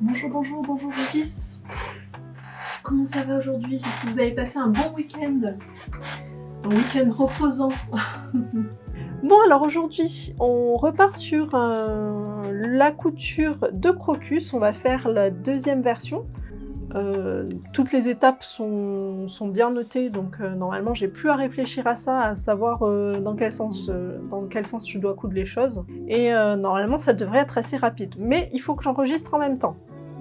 Bonjour Régis. Comment ça va aujourd'hui? Est-ce que vous avez passé un bon week-end? Un week-end reposant. Bon, alors aujourd'hui, on repart sur la couture de Crocus. On va faire la deuxième version. Toutes les étapes sont bien notées, donc normalement j'ai plus à réfléchir à ça, à savoir dans quel sens je dois coudre les choses. Et normalement ça devrait être assez rapide, mais il faut que j'enregistre en même temps.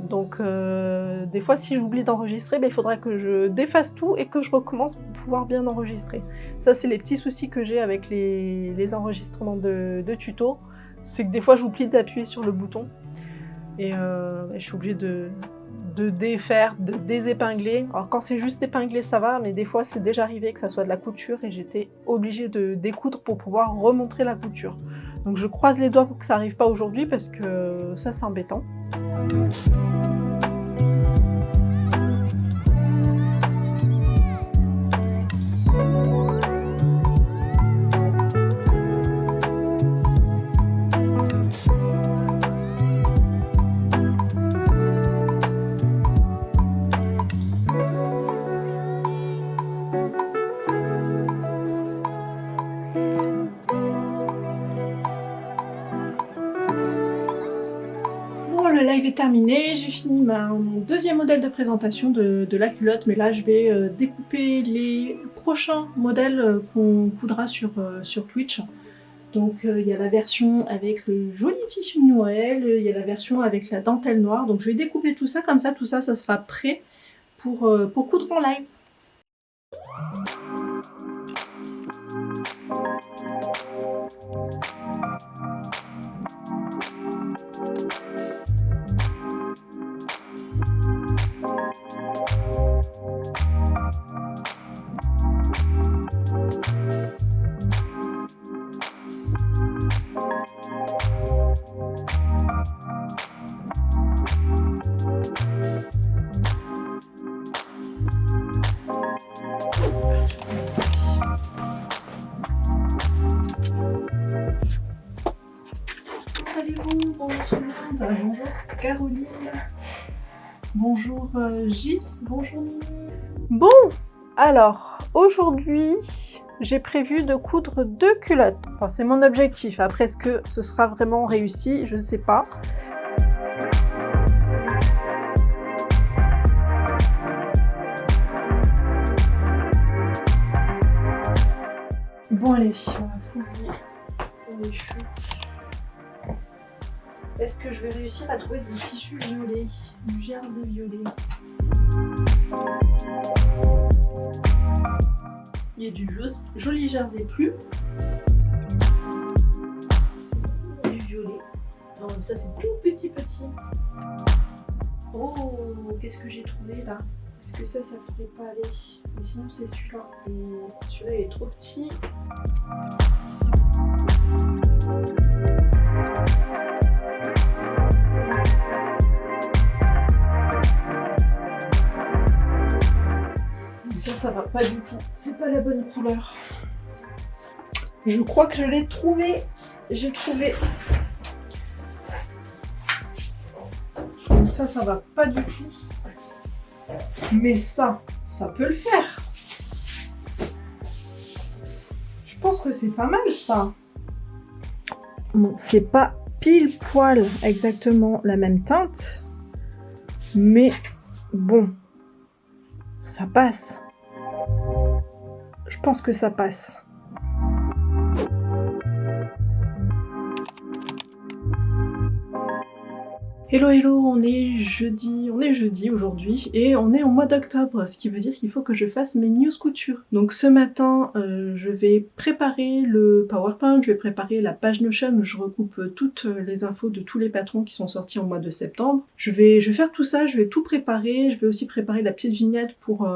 Donc des fois si j'oublie d'enregistrer, il faudra que je défasse tout et que je recommence pour pouvoir bien enregistrer. Ça c'est les petits soucis que j'ai avec les enregistrements de tutos, c'est que des fois j'oublie d'appuyer sur le bouton et je suis obligée de défaire, de désépingler. Alors quand c'est juste épinglé ça va, mais des fois c'est déjà arrivé que ça soit de la couture et j'étais obligée de découdre pour pouvoir remontrer la couture. Donc je croise les doigts pour que ça arrive pas aujourd'hui parce que ça c'est embêtant. Le live est terminé, j'ai fini mon deuxième modèle de présentation de la culotte, mais là je vais découper les prochains modèles qu'on coudra sur Twitch. Donc il y a la version avec le joli tissu de Noël, il y a la version avec la dentelle noire, donc je vais découper tout ça, comme ça tout ça sera prêt pour coudre en live. Bonjour tout le monde, bonjour Caroline, bonjour Gis, bonjour Nini. Bon, alors aujourd'hui j'ai prévu de coudre 2 culottes. Enfin, c'est mon objectif, après est-ce que ce sera vraiment réussi, je ne sais pas. Bon allez, on va fouiller dans les chutes. Est-ce que je vais réussir à trouver du tissu violet, du jersey violet? Il y a du joli jersey plume. Du violet. Non, mais ça c'est tout petit. Oh, qu'est-ce que j'ai trouvé là? Est-ce que ça pourrait pas aller? Mais sinon c'est celui-là. Celui-là il est trop petit. Ça va pas du tout, c'est pas la bonne couleur. Je crois que je l'ai trouvé. J'ai trouvé. Donc ça va pas du tout. Mais ça peut le faire. Je pense que c'est pas mal ça. Bon, c'est pas pile poil exactement la même teinte. Mais bon, ça passe. Je pense que ça passe. Hello, on est jeudi aujourd'hui et on est au mois d'octobre, ce qui veut dire qu'il faut que je fasse mes news couture. Donc ce matin, je vais préparer le PowerPoint, je vais préparer la page Notion où je recoupe toutes les infos de tous les patrons qui sont sortis au mois de septembre. Je vais faire tout ça, je vais tout préparer, je vais aussi préparer la petite vignette pour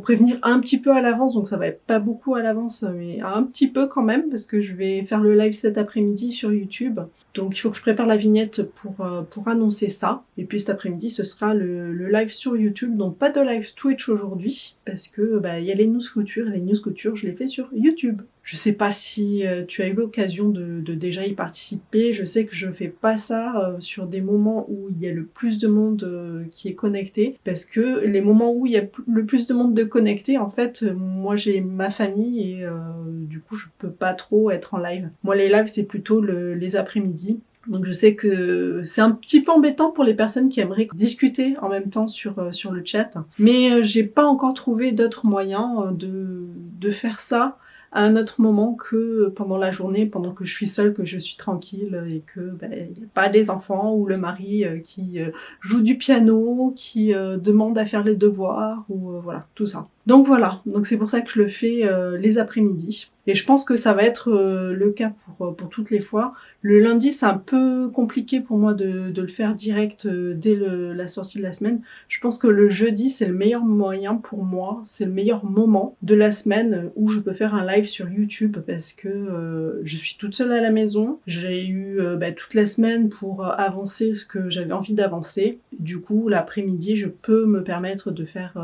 prévenir un petit peu à l'avance, donc ça va être pas beaucoup à l'avance, mais un petit peu quand même, parce que je vais faire le live cet après-midi sur YouTube. Donc il faut que je prépare la vignette pour annoncer ça. Et puis cet après-midi, ce sera le live sur YouTube. Donc pas de live Twitch aujourd'hui, parce que il y a les news couture. Et les news couture, je les fais sur YouTube. Je sais pas si tu as eu l'occasion de déjà y participer. Je sais que je fais pas ça sur des moments où il y a le plus de monde qui est connecté. Parce que les moments où il y a le plus de monde de connecté, en fait, moi j'ai ma famille et du coup je peux pas trop être en live. Moi les lives c'est plutôt les après-midi. Donc je sais que c'est un petit peu embêtant pour les personnes qui aimeraient discuter en même temps sur le chat. Mais j'ai pas encore trouvé d'autres moyens de faire ça à un autre moment que pendant la journée, pendant que je suis seule, que je suis tranquille et que il n'y a pas des enfants ou le mari qui joue du piano, qui demande à faire les devoirs ou voilà, tout ça. Donc voilà, donc c'est pour ça que je le fais les après-midi. Et je pense que ça va être le cas pour toutes les fois. Le lundi, c'est un peu compliqué pour moi de le faire direct dès la sortie de la semaine. Je pense que le jeudi, c'est le meilleur moyen pour moi. C'est le meilleur moment de la semaine où je peux faire un live sur YouTube parce que je suis toute seule à la maison. J'ai eu toute la semaine pour avancer ce que j'avais envie d'avancer. Du coup, l'après-midi, je peux me permettre de faire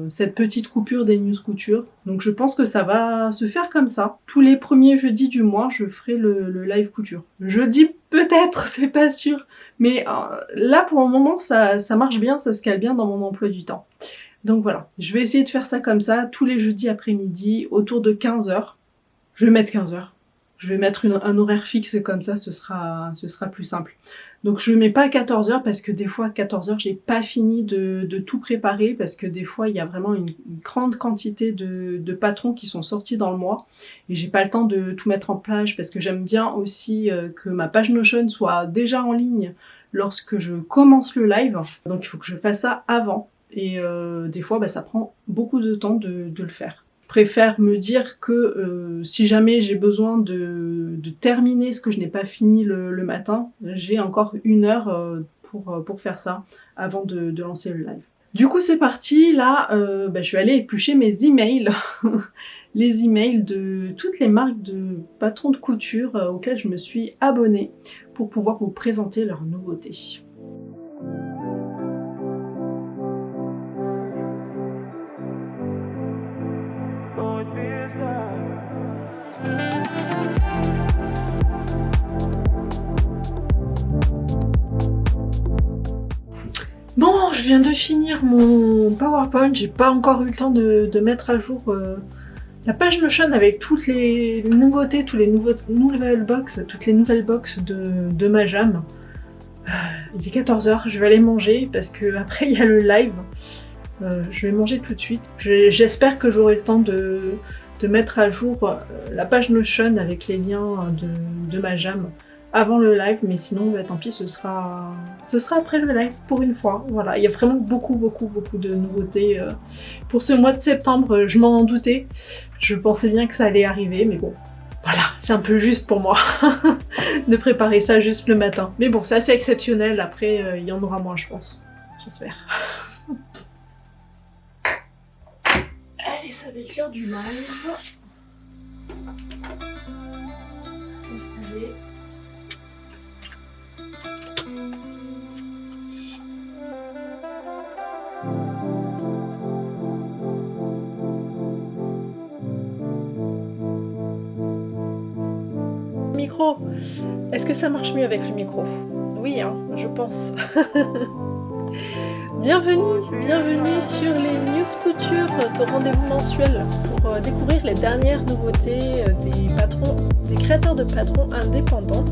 cette petite coupure des news couture. Donc je pense que ça va se faire comme ça. Tous les premiers jeudis du mois, je ferai le live couture. Jeudi peut-être, c'est pas sûr. Mais là, pour le moment, ça marche bien, ça se cale bien dans mon emploi du temps. Donc voilà, je vais essayer de faire ça comme ça, tous les jeudis après-midi, autour de 15h. Je vais mettre 15h. Je vais mettre un horaire fixe comme ça, ce sera plus simple. Donc je mets pas à 14h parce que des fois à 14h j'ai pas fini de tout préparer parce que des fois il y a vraiment une grande quantité de patrons qui sont sortis dans le mois et j'ai pas le temps de tout mettre en place parce que j'aime bien aussi que ma page Notion soit déjà en ligne lorsque je commence le live. Donc il faut que je fasse ça avant et des fois ça prend beaucoup de temps de le faire. Je préfère me dire que si jamais j'ai besoin de terminer ce que je n'ai pas fini le matin, j'ai encore 1 heure pour faire ça avant de lancer le live. Du coup c'est parti, là je vais aller éplucher mes emails, les emails de toutes les marques de patrons de couture auxquels je me suis abonnée pour pouvoir vous présenter leurs nouveautés. Bon, je viens de finir mon PowerPoint, j'ai pas encore eu le temps de mettre à jour la page Notion avec toutes les nouveautés, toutes les nouvelles box de Majam. Il est 14h, je vais aller manger parce que après il y a le live. Je vais manger tout de suite. J'espère que j'aurai le temps de mettre à jour la page Notion avec les liens de Majam avant le live, mais sinon tant pis, ce sera après le live pour une fois. Voilà, il y a vraiment beaucoup de nouveautés pour ce mois de septembre. Je m'en doutais, je pensais bien que ça allait arriver, mais bon, voilà, c'est un peu juste pour moi de préparer ça juste le matin. Mais bon, c'est assez exceptionnel, après il y en aura moins je pense, j'espère. Allez, ça va être l'heure du live. S'installer. Micro, est-ce que ça marche mieux avec le micro? Oui, hein, je pense. Bienvenue sur les News Couture, ton rendez-vous mensuel pour découvrir les dernières nouveautés des créateurs de patrons indépendants.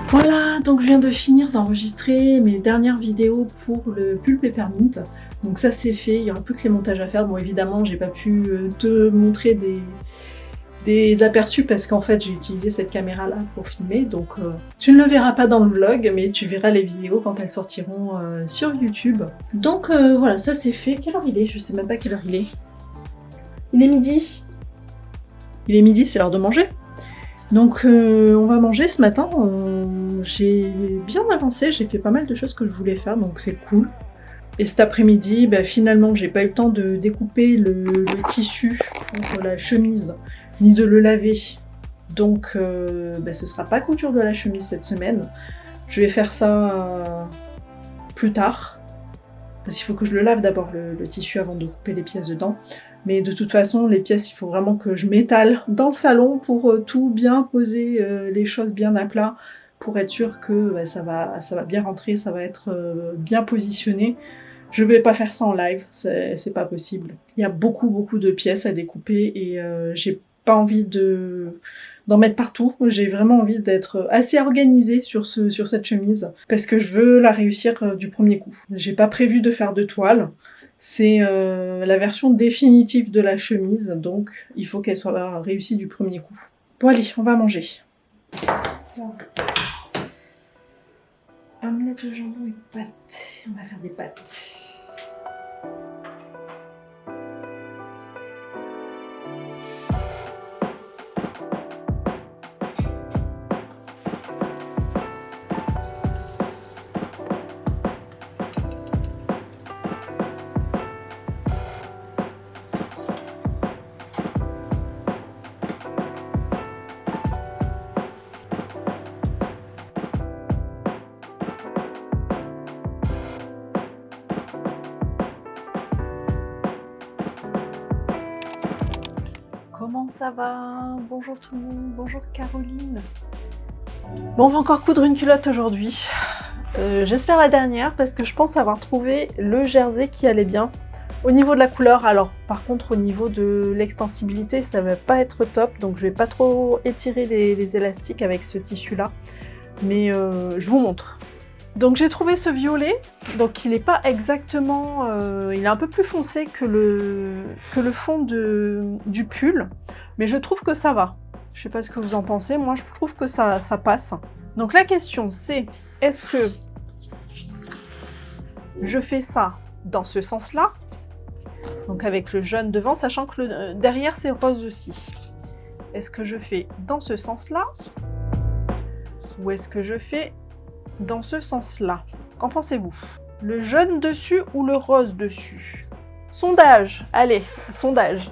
Voilà, donc je viens de finir d'enregistrer mes dernières vidéos pour le pull Peppermint. Donc ça c'est fait, il y aura plus que les montages à faire. Bon évidemment j'ai pas pu te montrer des aperçus parce qu'en fait j'ai utilisé cette caméra là pour filmer, donc tu ne le verras pas dans le vlog mais tu verras les vidéos quand elles sortiront sur YouTube. Donc voilà, ça c'est fait. Quelle heure il est? Je sais même pas quelle heure il est. Il est midi. Il est midi, c'est l'heure de manger. Donc on va manger ce matin. J'ai bien avancé, j'ai fait pas mal de choses que je voulais faire, donc c'est cool. Et cet après-midi, finalement, j'ai pas eu le temps de découper le tissu pour la chemise, ni de le laver. Donc, ce sera pas couture de la chemise cette semaine. Je vais faire ça plus tard. Parce qu'il faut que je le lave d'abord le tissu avant de couper les pièces dedans. Mais de toute façon, les pièces, il faut vraiment que je m'étale dans le salon pour tout bien poser, les choses bien à plat, pour être sûr que ça va bien rentrer, ça va être bien positionné. Je vais pas faire ça en live, c'est pas possible. Il y a beaucoup de pièces à découper et j'ai pas envie d'en mettre partout. J'ai vraiment envie d'être assez organisée sur cette chemise parce que je veux la réussir du premier coup. J'ai pas prévu de faire de toile. C'est la version définitive de la chemise, donc il faut qu'elle soit réussie du premier coup. Bon allez, on va manger. Omelette de jambon et pâtes. On va faire des pâtes. Comment ça va? Bonjour tout le monde, bonjour Caroline. Bon, on va encore coudre une culotte aujourd'hui. J'espère la dernière parce que je pense avoir trouvé le jersey qui allait bien. Au niveau de la couleur, alors par contre au niveau de l'extensibilité, ça va pas être top, donc je vais pas trop étirer les élastiques avec ce tissu là. Mais je vous montre. Donc j'ai trouvé ce violet, donc il n'est pas exactement, il est un peu plus foncé que le fond du pull, mais je trouve que ça va. Je sais pas ce que vous en pensez, moi je trouve que ça passe. Donc la question c'est, est-ce que je fais ça dans ce sens-là, donc avec le jaune devant, sachant que derrière c'est rose aussi. Est-ce que je fais dans ce sens-là, ou est-ce que je fais dans ce sens-là? Qu'en pensez-vous? Le jaune dessus ou le rose dessus? Sondage, allez, sondage.